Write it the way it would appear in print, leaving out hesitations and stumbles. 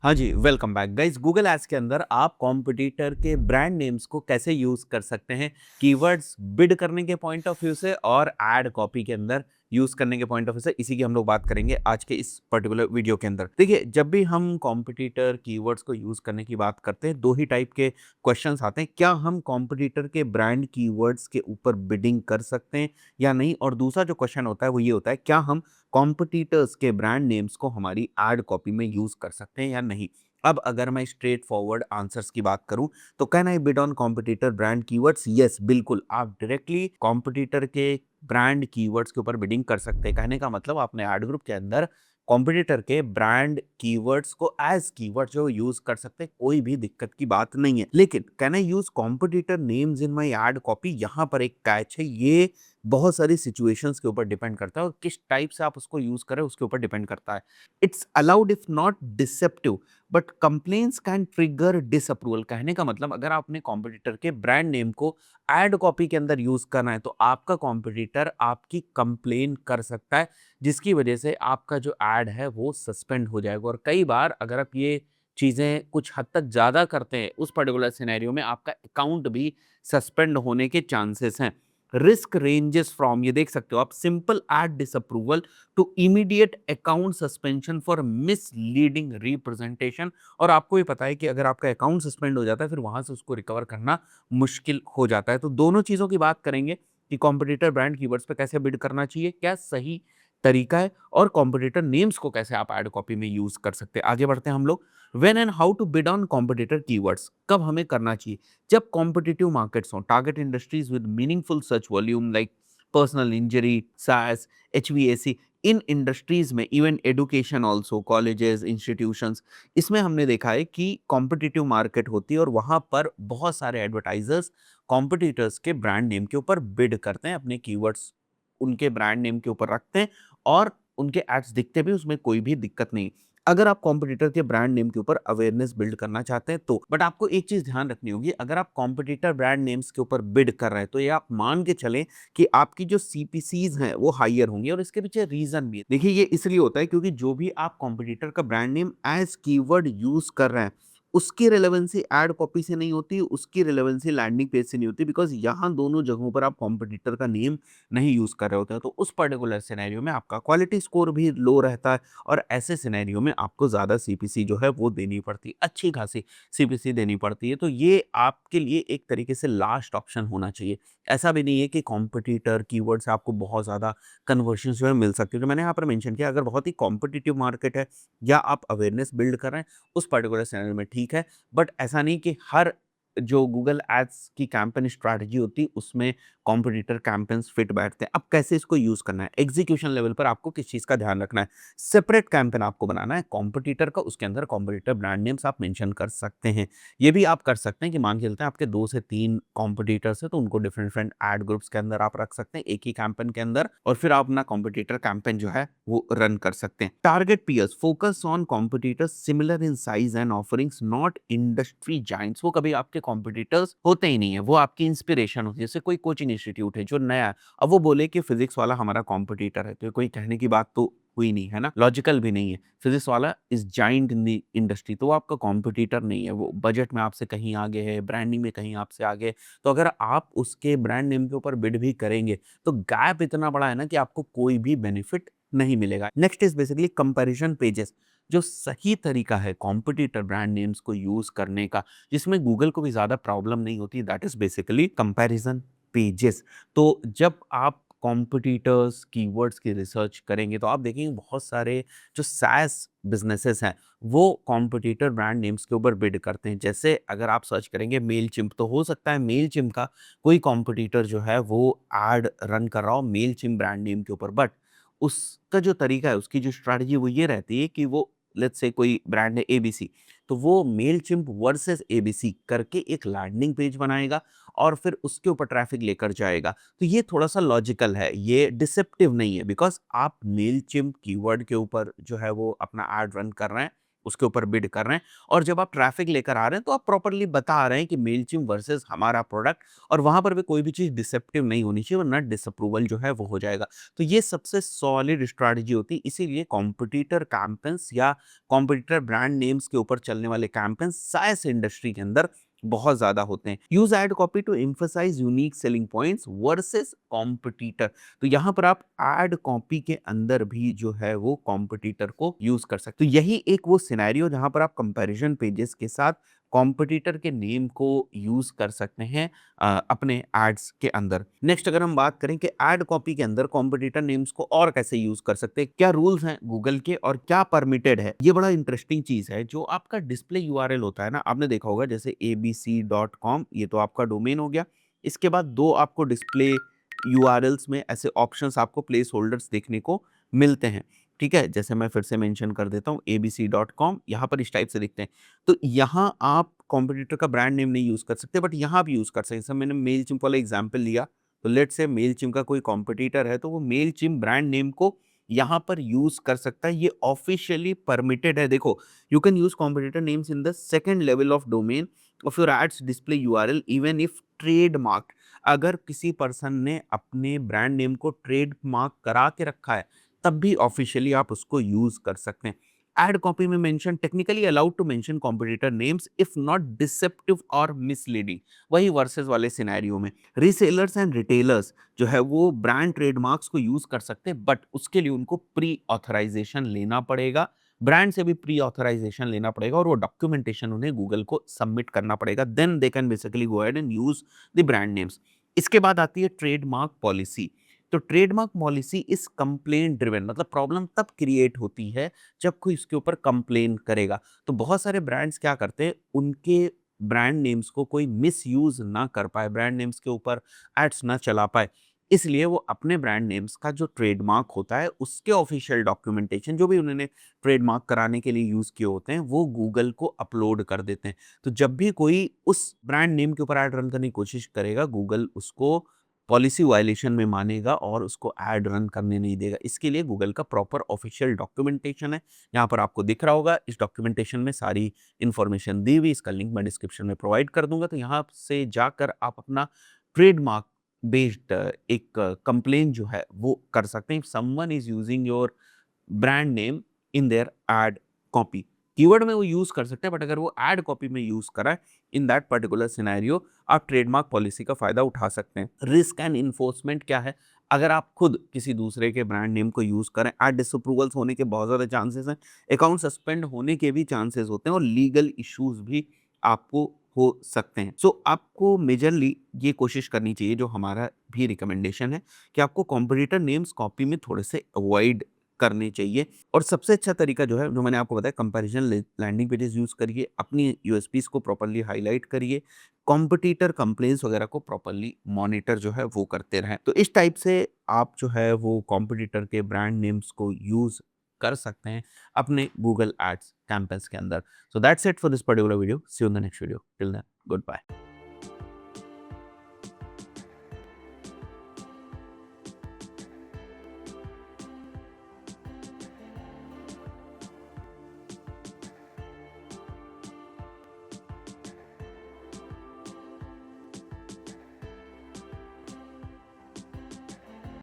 हाँ जी, welcome back guys. Google ads के अंदर आप कॉम्पिटिटर के ब्रांड नेम्स को कैसे यूज़ कर सकते हैं, कीवर्ड्स बिड करने के पॉइंट ऑफ व्यू से और एड कॉपी के अंदर यूज़ करने के पॉइंट ऑफ व्यू से, इसी की हम लोग बात करेंगे आज के इस पर्टिकुलर वीडियो के अंदर। देखिए, जब भी हम कॉम्पिटिटर कीवर्ड्स को यूज़ करने की बात करते हैं, 2 ही टाइप के क्वेश्चंस आते हैं। क्या हम कॉम्पिटिटर के ब्रांड कीवर्ड्स के ऊपर बिडिंग कर सकते हैं या नहीं? और दूसरा जो क्वेश्चन होता है वो ये होता है, क्या हम कॉम्पिटिटर्स के ब्रांड नेम्स को हमारी एड कॉपी में यूज़ कर सकते हैं या नहीं? अब अगर मैं स्ट्रेट फॉरवर्ड आंसर्स की बात करूं तो can I bid on competitor brand keywords? Yes, बिल्कुल आप डायरेक्टली कॉम्पिटिटर के ब्रांड कीवर्ड्स के ऊपर बिडिंग कर सकते हैं। कहने का मतलब आपने एड ग्रुप के अंदर कॉम्पिटिटर के ब्रांड कीवर्ड्स को एज कीवर्ड जो यूज कर सकते हैं, कोई भी दिक्कत की बात नहीं है। लेकिन can I use competitor names in my ad copy? यहाँ पर एक कैच है, ये बहुत सारी सिचुएशंस के ऊपर डिपेंड करता है और किस टाइप से आप उसको यूज करें उसके ऊपर डिपेंड करता है। It's allowed if not deceptive but complaints can trigger disapproval. कहने का मतलब अगर आपने कॉम्पिटिटर के ब्रांड नेम को एड कॉपी के अंदर यूज करना है तो आपका कॉम्पिटिटर आपकी कंप्लेन कर सकता है, जिसकी वजह से आपका जो एड है वो सस्पेंड हो जाएगा। और कई बार अगर आप ये चीजें कुछ हद तक ज्यादा करते हैं उस पर्टिकुलर सिनेरियो में आपका अकाउंट भी सस्पेंड होने के चांसेस हैं। रिस्क रेंजेस फ्रॉम, ये देख सकते हो आप, simple ad disapproval to immediate account suspension for misleading representation. और आपको ये पता है कि अगर आपका अकाउंट सस्पेंड हो जाता है फिर वहां से उसको रिकवर करना मुश्किल हो जाता है। तो दोनों चीजों की बात करेंगे कि कॉम्पिटिटर ब्रांड कीवर्ड्स पे कैसे बिड करना चाहिए, क्या सही तरीका है, और कॉम्पिटिटर नेम्स को कैसे आप एड कॉपी में यूज कर सकते हैं। आगे बढ़ते हैं हम लोग। When and how to bid on competitor keywords, कब हमें करना चाहिए? जब कॉम्पिटिटिव मार्केट्स हो, target industries with meaningful search volume like personal injury, SaaS, HVAC, इन इंडस्ट्रीज में, even education also, colleges, institutions, इसमें हमने देखा है कि कॉम्पिटिटिव मार्केट होती है और वहां पर बहुत सारे एडवर्टाइजर्स कॉम्पिटिटर्स के ब्रांड नेम के ऊपर बिड करते हैं, अपने कीवर्ड्स उनके ब्रांड नेम के ऊपर रखते हैं और उनके एड्स दिखते भी, उसमें कोई भी दिक्कत नहीं। अगर आप कॉम्पिटिटर के ब्रांड नेम के ऊपर अवेयरनेस बिल्ड करना चाहते हैं तो, बट आपको एक चीज ध्यान रखनी होगी, अगर आप कॉम्पिटिटर ब्रांड नेम्स के ऊपर बिड कर रहे हैं तो ये आप मान के चलें कि आपकी जो सीपीसीज हैं वो हायर होंगी। और इसके पीछे रीजन भी है। देखिए, ये इसलिए होता है क्योंकि जो भी आप कॉम्पिटिटर का brand name as keyword use कर रहे हैं उसकी रिलेवेंसी एड कॉपी से नहीं होती, उसकी रिलेवेंसी लैंडिंग पेज से नहीं होती, बिकॉज यहाँ दोनों जगहों पर आप कॉम्पिटिटर का नेम नहीं यूज कर रहे होते हैं। तो उस पर्टिकुलर सिनेरियो में आपका क्वालिटी स्कोर भी लो रहता है और ऐसे सिनेरियो में आपको ज्यादा सीपीसी जो है वो देनी पड़ती है, अच्छी खासी सीपीसी देनी पड़ती है। तो ये आपके लिए एक तरीके से लास्ट ऑप्शन होना चाहिए। ऐसा भी नहीं है कि कॉम्पिटिटर कीवर्ड से आपको बहुत ज्यादा कन्वर्शन जो है मिल सकती है। जो मैंने यहाँ पर मेंशन किया, अगर बहुत ही कॉम्पिटिटिव मार्केट है या आप अवेयरनेस बिल्ड कर रहे हैं उस पर्टिकुलर सिनेरियो में ठीक है। बट ऐसा नहीं कि हर जो गूगल एड्स की कैंपेन स्ट्रैटेजी होती है उसमें कॉम्पिटिटर कैंपेन्स फिट बैठते हैं। अब कैसे इसको यूज करना है, एग्जीक्यूशन लेवल पर आपको किस चीज का ध्यान रखना है। सेपरेट कैंपेन आपको बनाना है कॉम्पिटिटर का, उसके अंदर कॉम्पिटिटर ब्रांड नेम्स आप मेंशन कर सकते हैं। ये भी आप कर सकते हैं कि मान के चलते हैं आपके 2 से 3 कॉम्पिटिटर्स है तो उनको डिफरेंट डिफरेंट एड ग्रुप्स के अंदर आप रख सकते हैं एक ही कैंपेन के अंदर, और फिर आप अपना कॉम्पिटिटर कैंपेन जो है वो रन कर सकते हैं। Target peers, focus on competitors similar in size and offerings, not industry giants. वो कभी आपके कॉम्पिटिटर्स होते ही नहीं है, वो आपकी इंस्पिरेशन होती है। जैसे कोई कोचिंग इंस्टीट्यूट है जो नया है, अब वो बोले कि फिजिक्स वाला हमारा कॉम्पिटिटर है तो ये कोई कहने की बात तो हुई नहीं है ना, लॉजिकल भी नहीं है। फिजिक्स वाला is giant in the industry, तो वो आपका कॉम्पिटिटर नहीं है, वो बजट में आपसे कहीं आगे है, ब्रांडिंग में कहीं आपसे आगे है। तो अगर आप उसके ब्रांड नेम के ऊपर बिड भी करेंगे तो गैप इतना बड़ा है ना कि आपको कोई भी बेनिफिट नहीं मिलेगा। Next is basically comparison pages. जो सही तरीका है कॉम्पिटिटर ब्रांड नेम्स को यूज करने का, जिसमें गूगल को भी ज्यादा प्रॉब्लम नहीं होती, that is basically comparison pages. तो जब आप कॉम्पिटिटर्स कीवर्ड्स की रिसर्च करेंगे तो आप देखेंगे बहुत सारे जो सैस बिजनेसेस हैं वो कॉम्पिटिटर ब्रांड नेम्स के ऊपर बिड करते हैं। जैसे अगर आप सर्च करेंगे मेल चिम्प, तो हो सकता है मेल चिम्प का कोई कॉम्पिटिटर जो है वो एड रन कर रहा हो मेल चिम्प ब्रांड नेम के ऊपर, बट उसका जो तरीका है, उसकी जो स्ट्रैटेजी वो ये रहती है कि वो, लेट्स से कोई ब्रांड है एबीसी, तो वो मेलचिम्प वर्सेस एबीसी करके एक लैंडिंग पेज बनाएगा और फिर उसके ऊपर ट्रैफिक लेकर जाएगा। तो ये थोड़ा सा लॉजिकल है, ये डिसेप्टिव नहीं है, बिकॉज आप मेलचिम्प कीवर्ड के ऊपर जो है वो अपना एड रन कर रहे हैं उसके ऊपर बिड कर रहे हैं, और जब आप ट्रैफिक लेकर आ रहे हैं तो आप प्रॉपर्ली बता रहे हैं कि मेलचिम्प वर्सेस हमारा प्रोडक्ट, और वहां पर भी कोई भी चीज डिसेप्टिव नहीं होनी चाहिए, वरना डिसअप्रूवल जो है वो हो जाएगा। तो ये सबसे सॉलिड स्ट्रैटेजी होती है, इसीलिए कॉम्पिटिटर कैंपेन्स या कॉम्पिटिटर ब्रांड नेम्स के ऊपर चलने वाले कैंपेन्स साइंस इंडस्ट्री के अंदर बहुत ज्यादा होते हैं। Use ad copy to emphasise unique selling points versus competitor. तो यहाँ पर आप एड कॉपी के अंदर भी जो है वो कॉम्पिटिटर को यूज कर सकते हो। तो यही एक वो सिनेरियो जहां पर आप कंपैरिजन पेजेस के साथ कॉम्पिटिटर के नेम को यूज कर सकते हैं अपने एड्स के अंदर। नेक्स्ट अगर हम बात करें कि एड कॉपी के अंदर कॉम्पिटिटर नेम्स को और कैसे यूज कर सकते हैं, क्या रूल्स हैं गूगल के और क्या परमिटेड है, ये बड़ा इंटरेस्टिंग चीज है। जो आपका डिस्प्ले यूआरएल होता है ना, आपने देखा होगा जैसे abc.com, ये तो आपका डोमेन हो गया। इसके बाद दो आपको डिस्प्ले यूआरएल्स में ऐसे ऑप्शंस आपको प्लेस होल्डर्स देखने को मिलते हैं, ठीक है। जैसे मैं फिर से मेंशन कर देता हूँ abc.com, यहाँ पर इस टाइप से दिखते हैं। तो यहाँ आप कॉम्पिटिटर का ब्रांड नेम नहीं यूज कर सकते, बट यहाँ आप यूज कर सकते हैं। जैसे मैंने मेलचिम्प वाला एग्जांपल लिया, तो लेट्स से मेलचिम्प का कोई कॉम्पिटिटर है, तो वो मेलचिम्प ब्रांड नेम को यहाँ पर यूज कर सकता है, ये ऑफिशियली परमिटेड है। देखो, you can use competitor names in the second level of domain of your ads display URL even if trademark. अगर किसी पर्सन ने अपने ब्रांड नेम को ट्रेडमार्क करा के रखा है, तब भी ऑफिशियली आप उसको यूज कर सकते हैं। एड कॉपी में mention technically allowed to mention competitor names if not deceptive और मिसलीडिंग। वही वर्सेस वाले सिनेरियो में रीसेलर्स एंड रिटेलर्स जो है वो ब्रांड ट्रेडमार्क्स को यूज कर सकते हैं, बट उसके लिए उनको प्री ऑथराइजेशन लेना पड़ेगा, ब्रांड से भी प्री ऑथराइजेशन लेना पड़ेगा, और वो डॉक्यूमेंटेशन उन्हें गूगल को सबमिट करना पड़ेगा। Then they can basically go ahead and use the brand names. इसके बाद आती है ट्रेडमार्क पॉलिसी। तो ट्रेडमार्क पॉलिसी इस कंप्लेंट ड्रिवन, मतलब प्रॉब्लम तब क्रिएट होती है जब कोई इसके ऊपर कंप्लेन करेगा। तो बहुत सारे ब्रांड्स क्या करते हैं, उनके ब्रांड नेम्स को कोई मिस यूज ना कर पाए, ब्रांड नेम्स के ऊपर एड्स ना चला पाए, इसलिए वो अपने ब्रांड नेम्स का जो ट्रेडमार्क होता है उसके ऑफिशियल डॉक्यूमेंटेशन जो भी उन्होंने ट्रेडमार्क कराने के लिए यूज किए होते हैं वो गूगल को अपलोड कर देते हैं। तो जब भी कोई उस ब्रांड नेम के ऊपर ऐड रन करने की कोशिश करेगा, गूगल उसको पॉलिसी वायलेशन में मानेगा और उसको ऐड रन करने नहीं देगा। इसके लिए गूगल का प्रॉपर ऑफिशियल डॉक्यूमेंटेशन है, यहाँ पर आपको दिख रहा होगा। इस डॉक्यूमेंटेशन में सारी इंफॉर्मेशन दी हुई, इसका लिंक मैं डिस्क्रिप्शन में प्रोवाइड कर दूंगा। तो यहाँ से जाकर आप अपना ट्रेडमार्क बेस्ड एक कंप्लेन जो है वो कर सकते हैं। Someone is using your brand name in their ad copy, keyword में वो यूज कर सकते हैं, बट अगर वो एड कॉपी में यूज करा है इन दैट पर्टिकुलर सिनेरियो, आप ट्रेडमार्क पॉलिसी का फायदा उठा सकते हैं। रिस्क एंड इन्फोर्समेंट क्या है, अगर आप खुद किसी दूसरे के ब्रांड नेम को यूज करें, एड डिसअप्रूवल्स होने के बहुत ज्यादा चांसेस हैं, अकाउंट सस्पेंड होने के भी चांसेस होते हैं, और लीगल इश्यूज भी आपको हो सकते हैं। सो आपको मेजरली ये कोशिश करनी चाहिए, जो हमारा भी रिकमेंडेशन है, कि आपको कॉम्पिटिटर नेम्स कॉपी में थोड़े से अवॉइड करने चाहिए। और सबसे अच्छा तरीका जो है, जो मैंने आपको बताया, कंपैरिजन लैंडिंग पेजेस यूज करिए, अपनी यूएसपीज को प्रॉपर्ली हाईलाइट करिए, कॉम्पिटिटर कंप्लेंट्स वगैरह को प्रॉपर्ली मॉनिटर जो है वो करते रहें। तो इस टाइप से आप जो है वो कॉम्पिटिटर के ब्रांड नेम्स को यूज कर सकते हैं अपने गूगल एड्स कैंपेन्स के अंदर। So that's it for this particular video, see you in the next video, till then good bye.